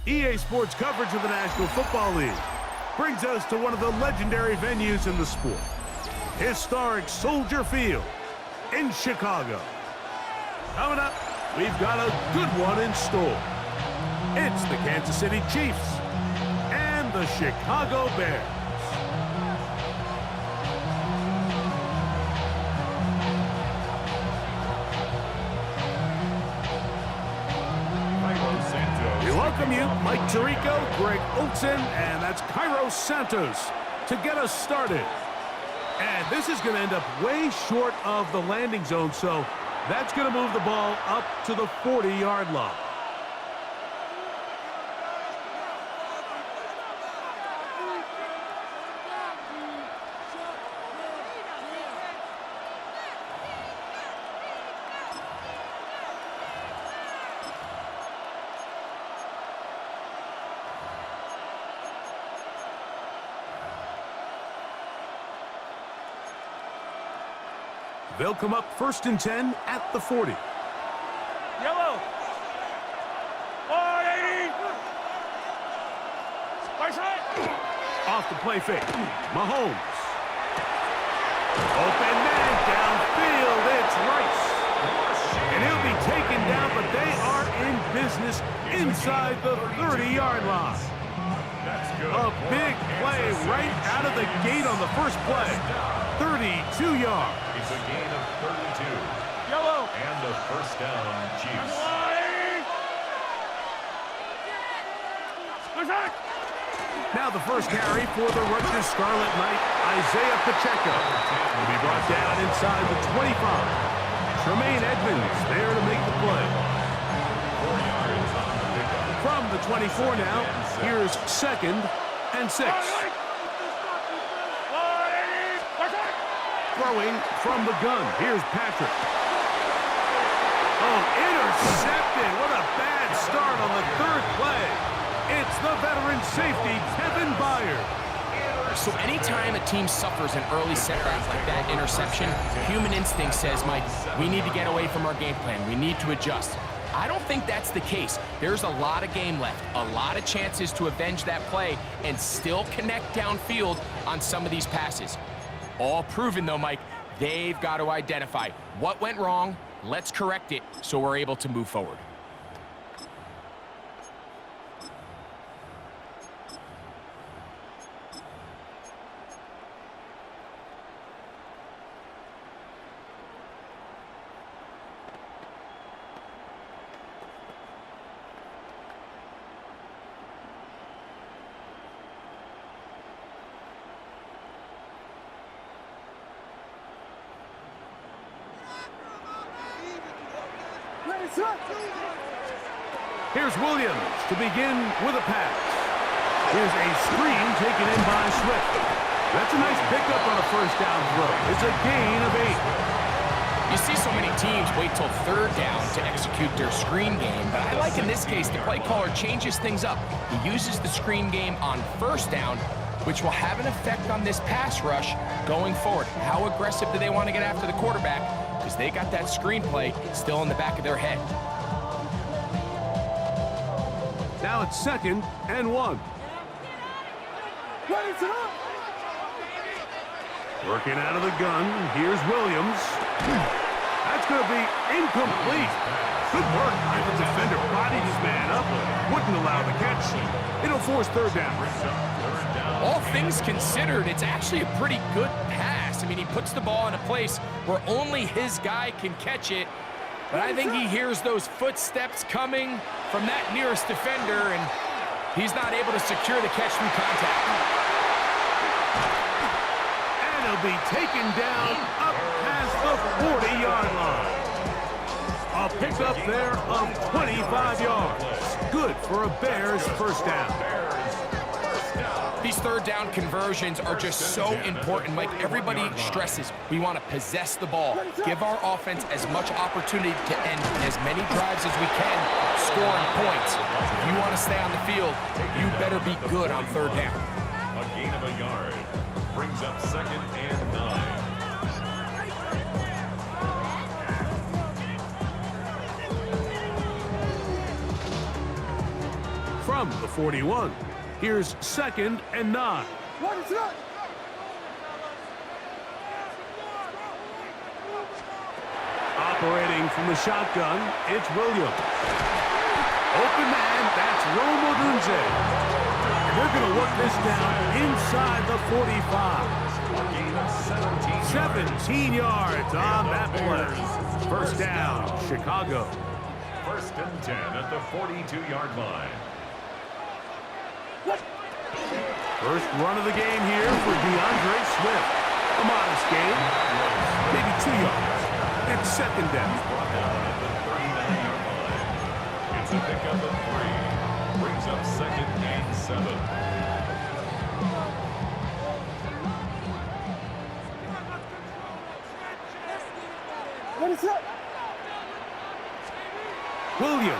EA Sports coverage of the National Football League brings us to one of the legendary venues in the sport, historic Soldier Field in Chicago. Coming up, we've got a good one in store. It's the Kansas City Chiefs and the Chicago Bears. We welcome you, Mike Tirico, Greg Olson, and that's Cairo Santos to get us started. And this is going to end up way short of the landing zone, so that's going to move the ball up to the 40-yard line. They'll come up 1st and 10 at the 40. Yellow. 180. Off the play fake. Mahomes. Open man downfield. It's Rice. And he'll be taken down, but they are in business inside the 30-yard line. A big play right out of the gate on the first play. 32 yards. It's a gain of 32. Yellow. And a first down, Chiefs. Now the first carry for the Rutgers Scarlet Knight, Isaiah Pacheco, will be brought down inside the 25. Tremaine Edmonds there to make the play. 4 yards on the pickup. From the 24 now, here's 2nd and 6. Throwing from the gun. Here's Patrick. Oh, intercepted. What a bad start on the 3rd play. It's the veteran safety, Kevin Byard. So anytime a team suffers an early setback like that interception, human instinct says, Mike, we need to get away from our game plan. We need to adjust. I don't think that's the case. There's a lot of game left, a lot of chances to avenge that play and still connect downfield on some of these passes. All proven, though, Mike, they've got to identify what went wrong, let's correct it so we're able to move forward. Here's Williams to begin with a pass. Here's a screen taken in by Swift. That's a nice pickup on a first down throw. It's a gain of 8. You see so many teams wait till 3rd down to execute their screen game, but I like in this case the play caller changes things up. He uses the screen game on 1st down, which will have an effect on this pass rush going forward. How aggressive do they want to get after the quarterback? Because they got that screenplay still in the back of their head. Now it's 2nd and 1. Working out of the gun. Here's Williams. That's going to be incomplete. Good work by the defender. Bodied his man up. Wouldn't allow the catch. It'll force 3rd down. All things considered, it's actually a pretty good pass. I mean, he puts the ball in a place where only his guy can catch it. But I think he hears those footsteps coming from that nearest defender, and he's not able to secure the catch through contact. And he'll be taken down up past the 40-yard line. A pickup there of 25 yards. Good for a Bears first down. These 3rd down conversions are just so important. Mike, everybody stresses we want to possess the ball, give our offense as much opportunity to end as many drives as we can, scoring points. If you want to stay on the field, you better be good on 3rd down. A gain of a yard brings up 2nd and 9. From the 41, here's 2nd and 9. Operating from the shotgun, it's Williams. Open man, that's Rome Odunze. And they're going to work this down inside the 45. 17 yards on that play. First down, Chicago. 1st and 10 at the 42-yard line. First run of the game here for DeAndre Swift. A modest gain, maybe 2 yards. It's 2nd down. Brought down at the 39-yard line. It's a pickup of 3. Brings up 2nd and 7. Williams.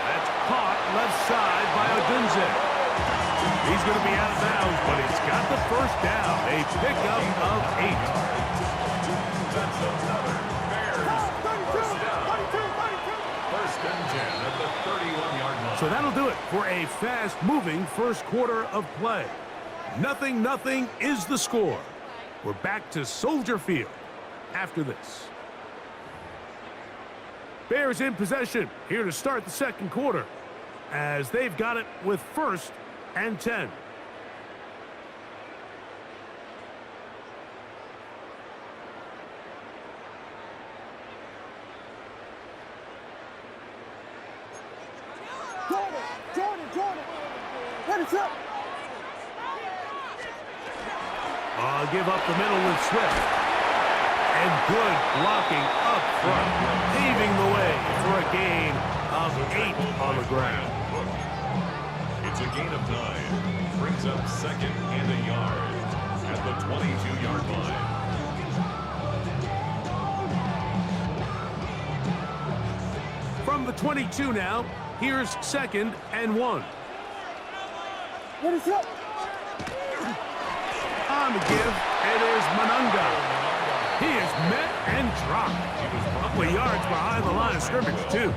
That's caught left side by Odunze. He's going to be out of bounds, but he's got the first down. A pickup of 8. That's another Bears first down. 1st and 10 at the 31-yard line. So that'll do it for a fast-moving first quarter of play. 0-0 is the score. We're back to Soldier Field after this. Bears in possession here to start the second quarter as they've got it with 1st and 10. Jordan. Let it up. Give up the middle with Swift. And good blocking up front, paving the way for a gain of 8 on the ground. It's a gain of 9. Brings up 2nd and a yard at the 22-yard line. From the 22 now, here's 2nd and 1. Let it up. On the give, it is Manunga. He is met and dropped. A couple of yards behind the line of scrimmage, too.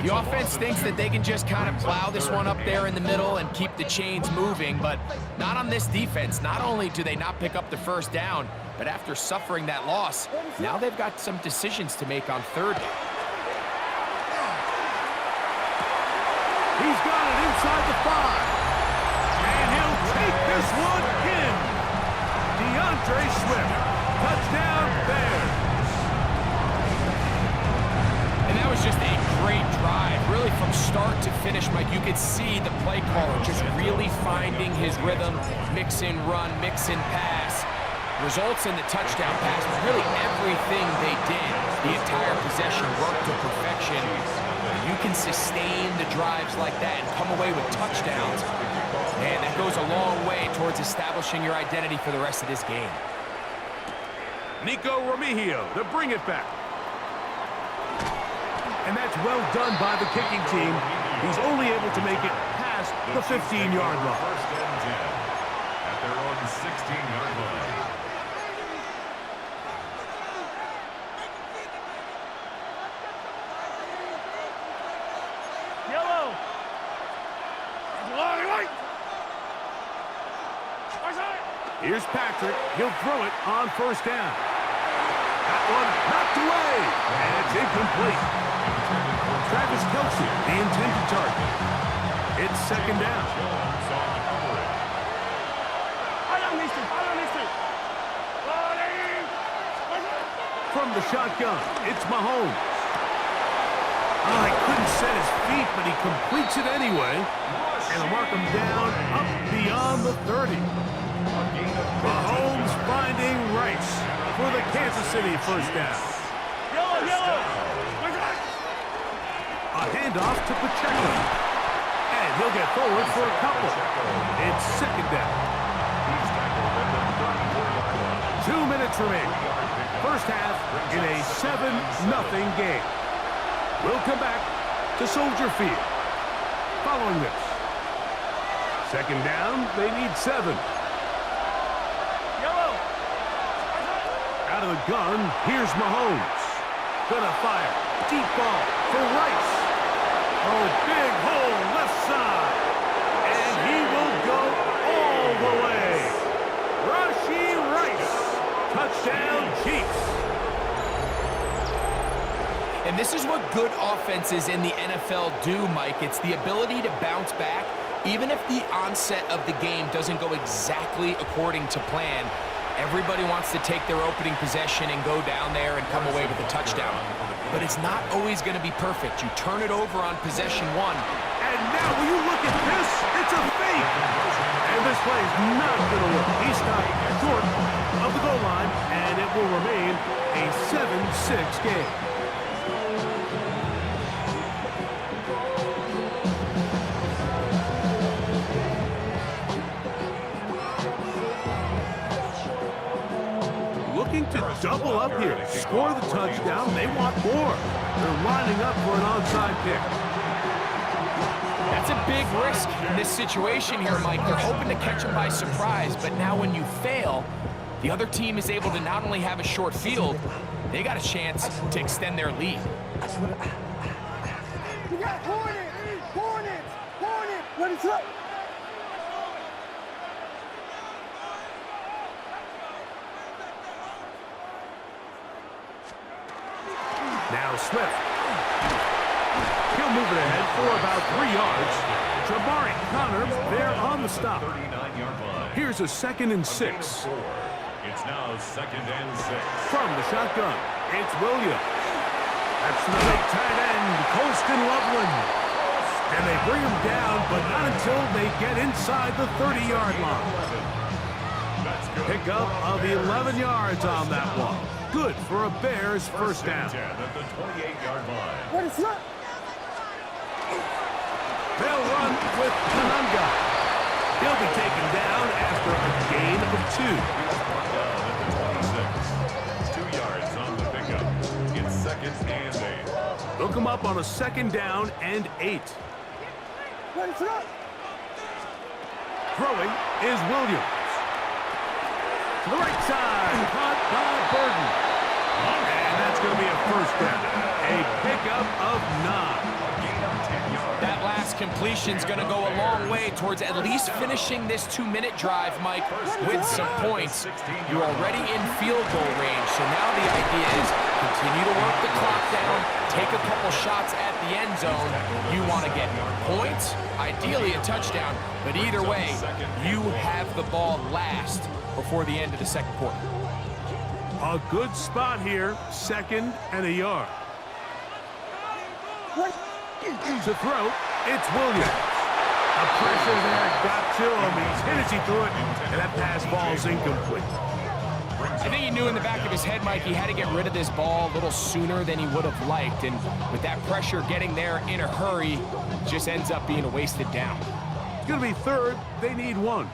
The offense thinks that they can just kind of plow this one up there in the middle and keep the chains moving, but not on this defense. Not only do they not pick up the first down, but after suffering that loss, now they've got some decisions to make on 3rd down. He's got it inside the 5. And he'll take this one in. DeAndre Swift. Touchdown, Bears. And that was just a great drive. Really from start to finish, Mike, you could see the play caller just really finding his rhythm. Mix in run, mix in pass. Results in the touchdown pass. But really everything they did, the entire possession worked to perfection. You can sustain the drives like that and come away with touchdowns. And that goes a long way towards establishing your identity for the rest of this game. Nico Remigio to bring it back. And that's well done by the kicking team. He's only able to make it past the 15-yard line. 1st and 10 at their own 16-yard line. Yellow. Here's Patrick. He'll throw it on 1st down. That one knocked away. And it's incomplete. Travis Kelce, the intended target. It's 2nd down. From the shotgun, it's Mahomes. Oh, he couldn't set his feet, but he completes it anyway. And will mark him down up beyond the 30. Mahomes finding Rice for the Kansas City first down. Yellow. A handoff to Pacheco. And he'll get forward for a couple. It's 2nd down. 2 minutes remaining. First half in a 7-0 game. We'll come back to Soldier Field. Following this. 2nd down, they need 7. Yellow. Out of the gun, here's Mahomes. Gonna fire. Deep ball for Rice. good offenses in the NFL do, Mike. It's the ability to bounce back, even if the onset of the game doesn't go exactly according to plan. Everybody wants to take their opening possession and go down there and come away with a touchdown. But it's not always going to be perfect. You turn it over on possession one. And now, will you look at this? It's a fake. And this play is not going to work. He stopped short of the goal line, and it will remain a 7-6 game. Looking to double up here, score the touchdown. They want more. They're lining up for an onside kick. That's a big risk in this situation here, Mike. They're hoping to catch them by surprise, but now when you fail, the other team is able to not only have a short field, they got a chance to extend their lead. You got Hornet! Hornet! Hornet! Ready to up! Now Swift. He'll move it ahead for about 3 yards. Jabari Connor there on the stop. 39-yard line. Here's a 2nd and 6. It's now 2nd and 6. From the shotgun, it's Williams. That's the big tight end, Colston Loveland. And they bring him down, but not until they get inside the 30-yard line. Pickup of 11 yards on that one. Good for a Bears first down. At the 28-yard line. Ready to up! They'll run with Kananga. He'll be taken down after a gain of 2. 2 yards on the pickup. It's 2nd and 8. They'll come up on a 2nd down and 8. Ready to up! Throwing is Williams. To the right side, caught by Burton. And that's going to be a first down. A pickup of 9. That last completion's going to go a long way towards at least finishing this 2-minute drive, Mike, with some points. You're already in field goal range, so now the idea is continue to work the clock down, take a couple shots at the end zone. You want to get points, ideally a touchdown, but either way, you have the ball last before the end of the second quarter. A good spot here, 2nd and a yard. To throw, it's Williams. The pressure there got to him. He's hit as he threw it, and that pass ball's incomplete. I think he knew in the back of his head, Mike, he had to get rid of this ball a little sooner than he would have liked, and with that pressure getting there in a hurry, just ends up being a wasted down. It's going to be 3rd. They need 1.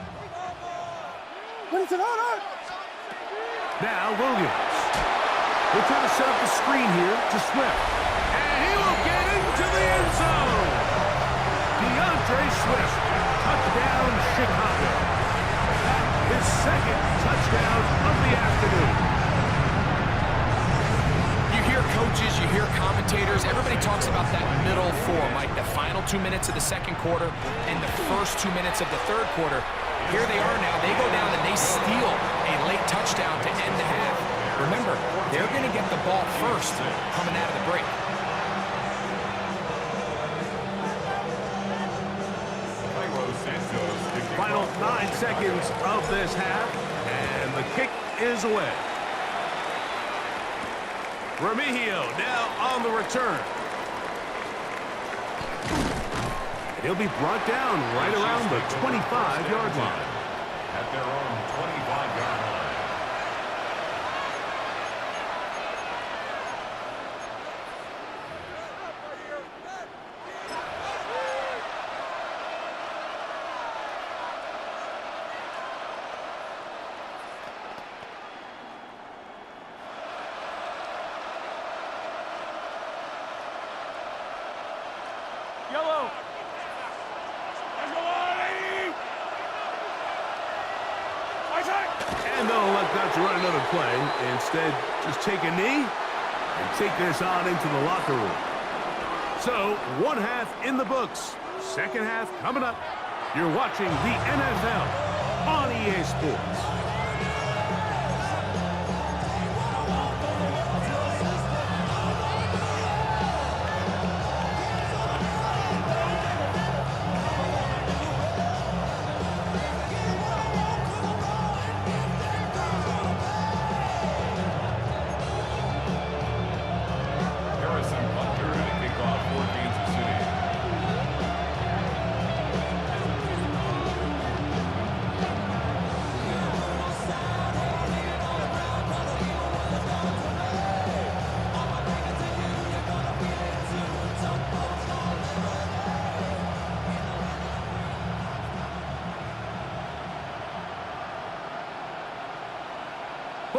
Ready to up! Now Williams. We'll try to set up the screen here to Swift. And he will get into the end zone. DeAndre Swift. Touchdown, Chicago. His 2nd touchdown of the afternoon. You hear coaches, you hear commentators, everybody talks about that middle 4, Mike, the final 2 minutes of the second quarter and the first 2 minutes of the third quarter. Here they are now. They go down and they steal a late touchdown to end the half. Remember, they're going to get the ball first coming out of the break. Final 9 seconds of this half, and the kick is away. Remigio now on the return. He'll be brought down right around the 25-yard line. At their own 25-yard line. Yellow. And they'll elect not to run another play. Instead, just take a knee and take this on into the locker room. So, 1 half in the books. Second half coming up. You're watching the NFL on EA Sports.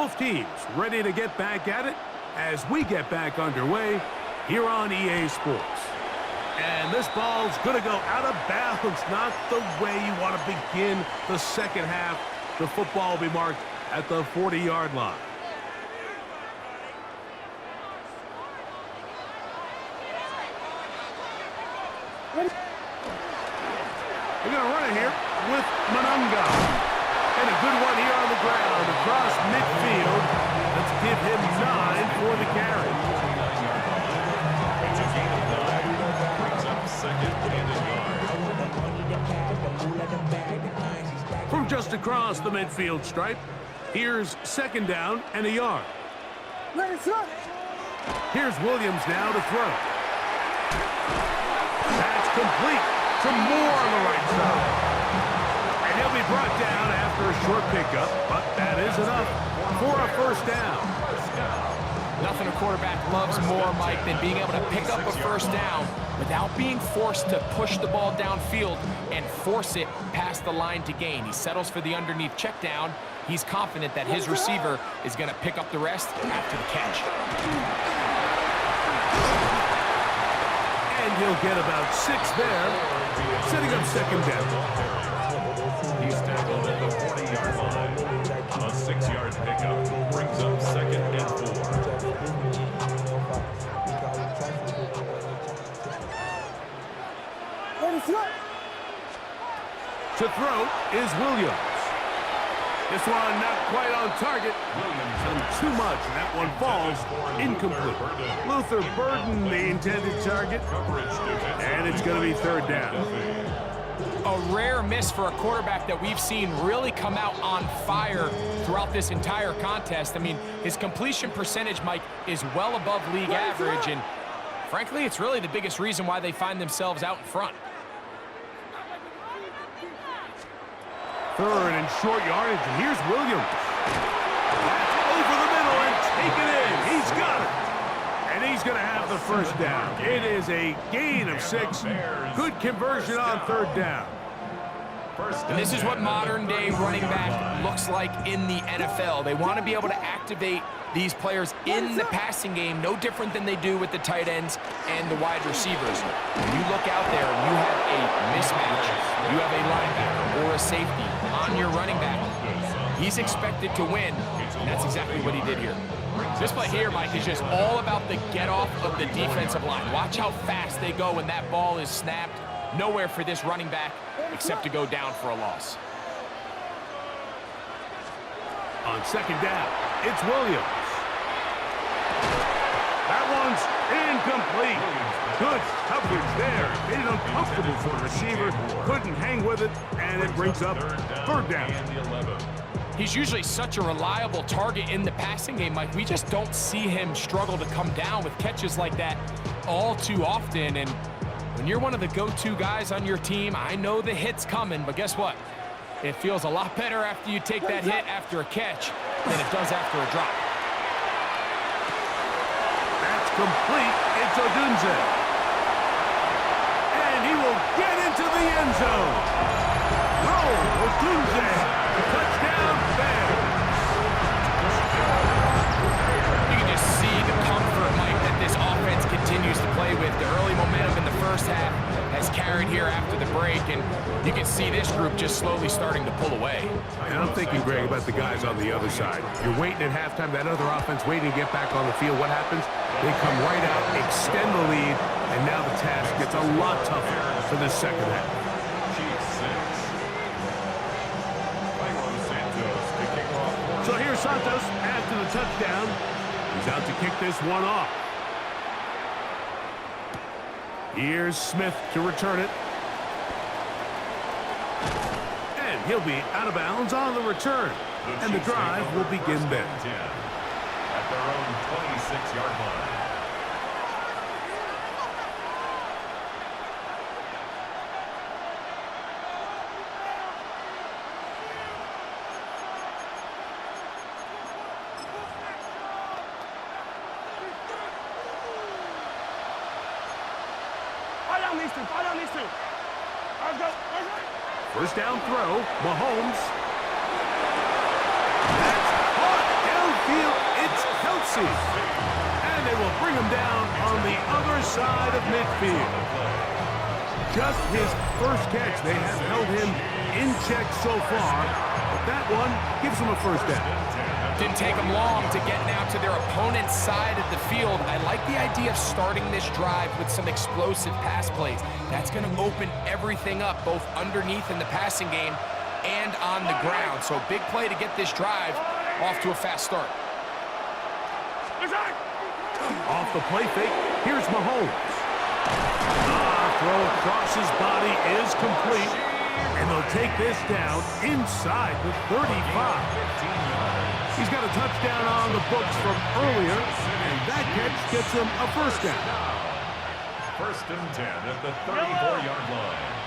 Both teams ready to get back at it as we get back underway here on EA Sports. And this ball's going to go out of bounds, not the way you want to begin the second half. The football will be marked at the 40-yard line. They're going to run it here with Manunga. And a good one here on the ground across midfield. Let's give him 9 for the carry. It's a gain of 9. Brings up second and a yard. From just across the midfield stripe, here's second down and a yard. Here's Williams now to throw. That's complete to Moore on the right side. And he'll be brought down after a short pickup, but that is enough for a first down. Nothing a quarterback loves more, Mike, than being able to pick up a first down without being forced to push the ball downfield and force it past the line to gain. He settles for the underneath check down. He's confident that his receiver is going to pick up the rest after the catch. And he'll get about 6 there, setting up second down. He's tackled at the 40-yard line. A 6-yard pickup brings up second and 4. To throw is Williams. This one not quite on target. Done too much, and that one falls incomplete. Luther Burden, the intended target, and it's going to be third down. A rare miss for a quarterback that we've seen really come out on fire throughout this entire contest. I mean, his completion percentage, Mike, is well above league average, and frankly, it's really the biggest reason why they find themselves out in front. Third and short yardage, and here's Williams. That's over the middle and taken in. He's got it. And he's going to have the first down. It is a gain of 6. Good conversion on third down. And this is what modern-day running back looks like in the NFL. They want to be able to activate these players in the passing game, no different than they do with the tight ends and the wide receivers. When you look out there and you have a mismatch, you have a linebacker or a safety on your running back, he's expected to win, and that's exactly what he did here. This play here, Mike, is just all about the get-off of the defensive line. Watch how fast they go when that ball is snapped. Nowhere for this running back except to go down for a loss. On second down, it's Williams. That one's incomplete. Good coverage there. Made it uncomfortable for the receiver. Couldn't hang with it, and it brings up third down. He's usually such a reliable target in the passing game, Mike. We just don't see him struggle to come down with catches like that all too often. And when you're one of the go-to guys on your team, I know the hit's coming, but guess what? It feels a lot better after you take that hit after a catch than it does after a drop. That's complete. It's Odunze. And he will get into the end zone. Roll, Odunze. Touchdown, Bears. You can just see the comfort, Mike, that this offense continues to play with. The early momentum in the first half has carried here after the break, and you can see this group just slowly starting to pull away. And I'm thinking, Greg, about the guys on the other side. You're waiting at halftime, that other offense waiting to get back on the field. What happens? They come right out, extend the lead, and now the task gets a lot tougher for the second half. So here's Santos after the touchdown. He's out to kick this one off. Here's Smith to return it. And he'll be out of bounds on the return. And the drive will begin then. At their own 26-yard line. First down throw, Mahomes. That's caught Kelsey. And they will bring him down on the other side of midfield. Just his first catch. They have held him in check so far, but that one gives him a first down. Didn't take them long to get now to their opponent's side of the field. I like the idea of starting this drive with some explosive pass plays. That's going to open everything up, both underneath in the passing game and on the ground. So big play to get this drive off to a fast start. Off the play fake, here's Mahomes. Throw across his body is complete, and they'll take this down inside the 35. He's got a touchdown on the books from earlier, and that catch gets him a first down. 1st and 10 at the 34-yard line.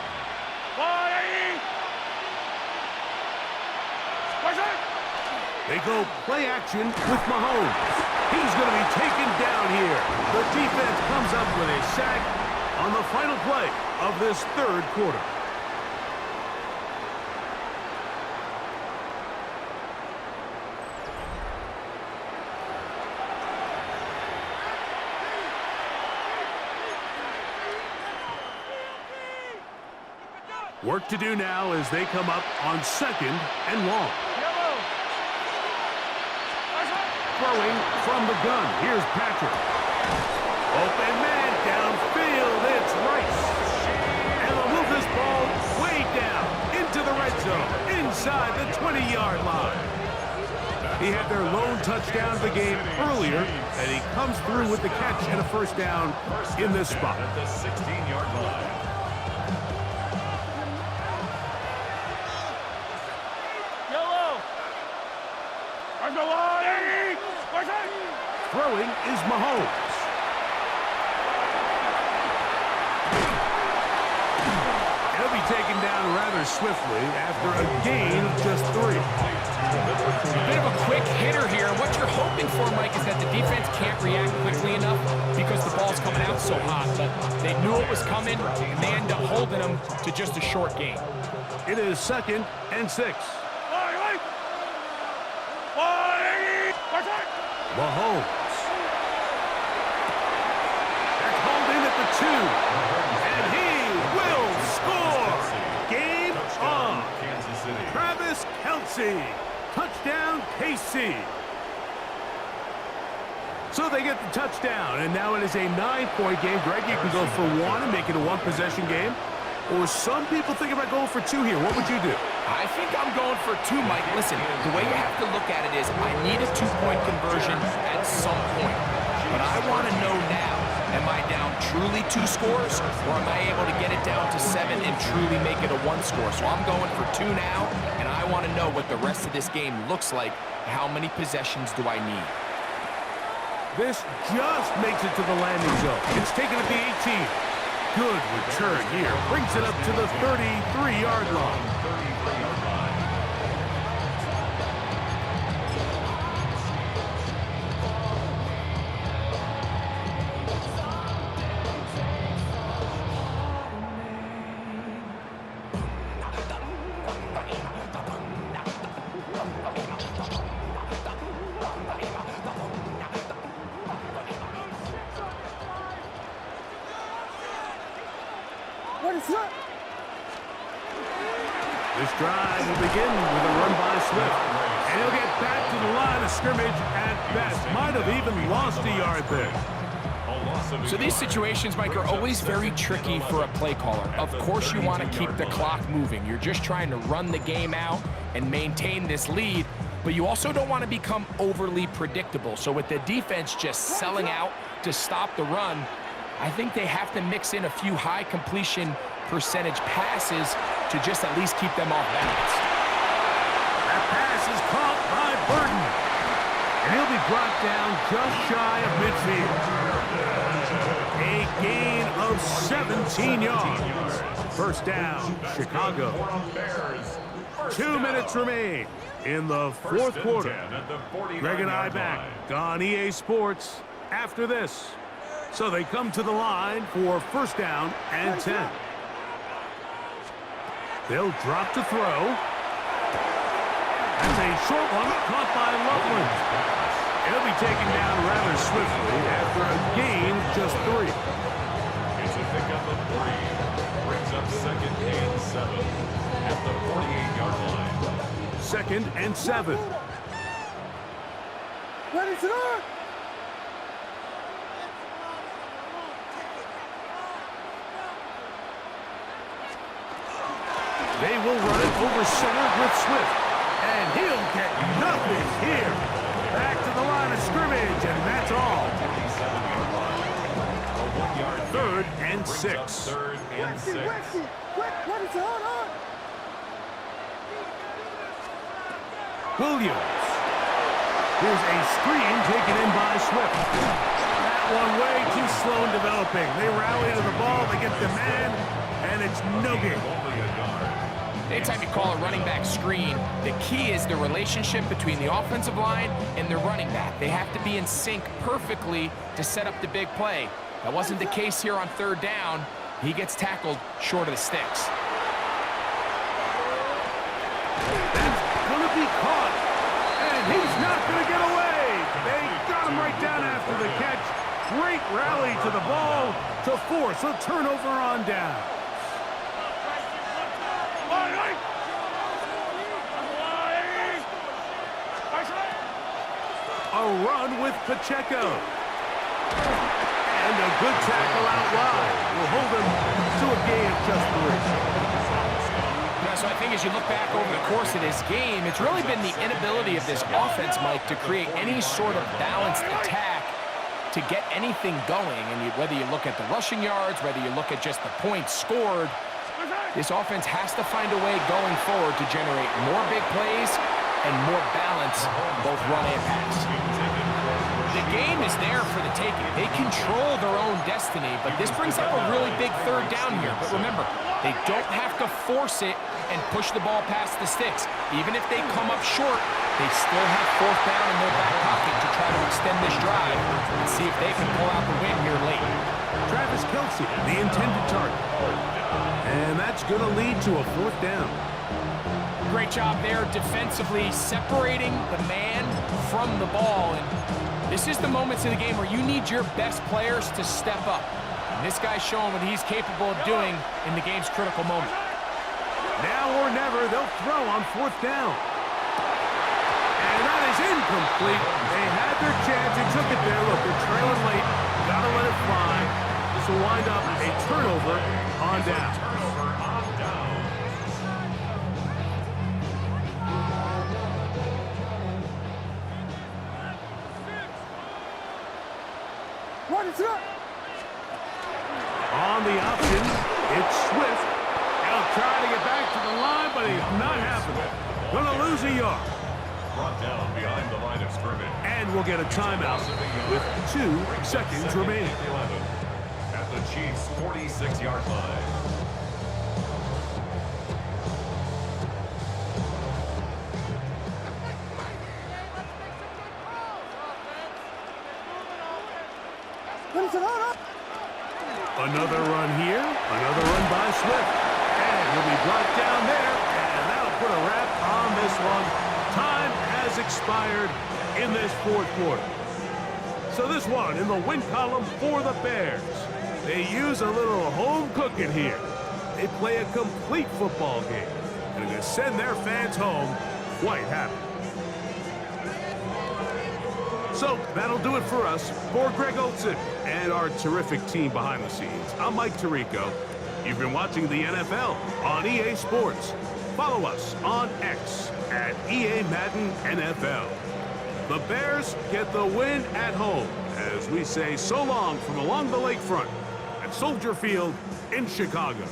They go play action with Mahomes. He's going to be taken down here. The defense comes up with a sack on the final play of this third quarter. Work to do now as they come up on 2nd and long. Throwing from the gun. Here's Patrick. Open man downfield. It's Rice. And they'll move this ball way down into the red zone inside the 20-yard line. He had their lone touchdown of the game earlier, and he comes through with the catch and a first down in this spot. At the 16-yard line. Throwing is Mahomes. He'll be taken down rather swiftly after a gain of just 3. A bit of a quick hitter here. And what you're hoping for, Mike, is that the defense can't react quickly enough because the ball's coming out so hot. But they knew it was coming, and they end up holding them to just a short gain. It is 2nd and 6. Mahomes. They're called in at the 2. And he will score. Game on. Kansas City. Travis Kelsey. Touchdown, KC. So they get the touchdown, and now it is a 9-point game. Greg, you can go for 1 and make it a 1-possession game. Or some people think about going for 2 here. What would you do? I think I'm going for 2, Mike. Listen, the way you have to look at it is I need a 2-point conversion at some point. But I want to know now, am I down truly 2 scores, or am I able to get it down to 7 and truly make it a 1 score? So I'm going for 2 now, and I want to know what the rest of this game looks like. How many possessions do I need? This just makes it to the landing zone. It's taken at the 18. Good return here. Brings it up to the 33-yard line. 33-yard line. This drive will begin with a run by Swift. And he'll get back to the line of scrimmage at best. Might have even lost a yard there. So these situations, Mike, are always very tricky for a play caller. Of course you want to keep the clock moving. You're just trying to run the game out and maintain this lead, but you also don't want to become overly predictable. So with the defense just selling out to stop the run, I think they have to mix in a few high completion percentage passes to just at least keep them off balance. That pass is caught by Burton. And he'll be brought down just shy of midfield. A gain of 17 yards. First down, Chicago. 2 minutes remain in the fourth quarter. Greg and I back on EA Sports after this. So they come to the line for first down and 10. They'll drop to throw. That's a short one caught by Loveland. He'll be taken down rather swiftly after a gain of just 3. It's a pickup of 3. Brings up 2nd and 7 at the 48-yard line. 2nd and 7. Ready to run. They will run it over center with Swift. And he'll get nothing here. Back to the line of scrimmage, and that's all. 3rd and 6. 3rd and 6. Ready to run. Williams. Here's a screen taken in by Swift. That one way too slow in developing. They rally to the ball, they get the man, and it's no good. Anytime you call a running back screen, the key is the relationship between the offensive line and the running back. They have to be in sync perfectly to set up the big play. That wasn't the case here on 3rd down. He gets tackled short of the sticks. That's going to be caught. And he's not going to get away. They got him right down after the catch. Great rally to the ball to force a turnover on down. A run with Pacheco. And a good tackle out wide will hold him to a gain of just 3. So I think as you look back over the course of this game, it's really been the inability of this offense, Mike, to create any sort of balanced attack to get anything going. And whether you look at the rushing yards, whether you look at just the points scored, this offense has to find a way going forward to generate more big plays and more balance, both run and pass. The game is there for the taking. They control their own destiny, but this brings up a really big 3rd down here. But remember, they don't have to force it and push the ball past the sticks. Even if they come up short, they still have 4th down in their back pocket to try to extend this drive and see if they can pull out the win here late. Travis Kelce, the intended target. And that's going to lead to a 4th down. Great job there defensively, separating the man from the ball. And this is the moments in the game where you need your best players to step up. And this guy's showing what he's capable of doing in the game's critical moment. Now or never, they'll throw on 4th down. And that is incomplete. They had their chance. They took it there. Look, they're trailing late. Gotta let it fly. This will wind up a turnover on down. On the option, it's Swift. He'll try to get back to the line, but he's not happening. Gonna lose a yard. Brought down behind the line of scrimmage. And we'll get a timeout with 2 seconds remaining. At the Chiefs' 46-yard line. Another run here, another run by Swift. And he'll be brought down there, and that'll put a wrap on this one. Time has expired in this 4th quarter. So this one in the win column for the Bears. They use a little home cooking here. They play a complete football game, and they send their fans home quite happy. So that'll do it for us. For Greg Olson and our terrific team behind the scenes, I'm Mike Tirico. You've been watching the NFL on EA Sports. Follow us on X at EA Madden NFL. The Bears get the win at home as we say so long from along the lakefront at Soldier Field in Chicago.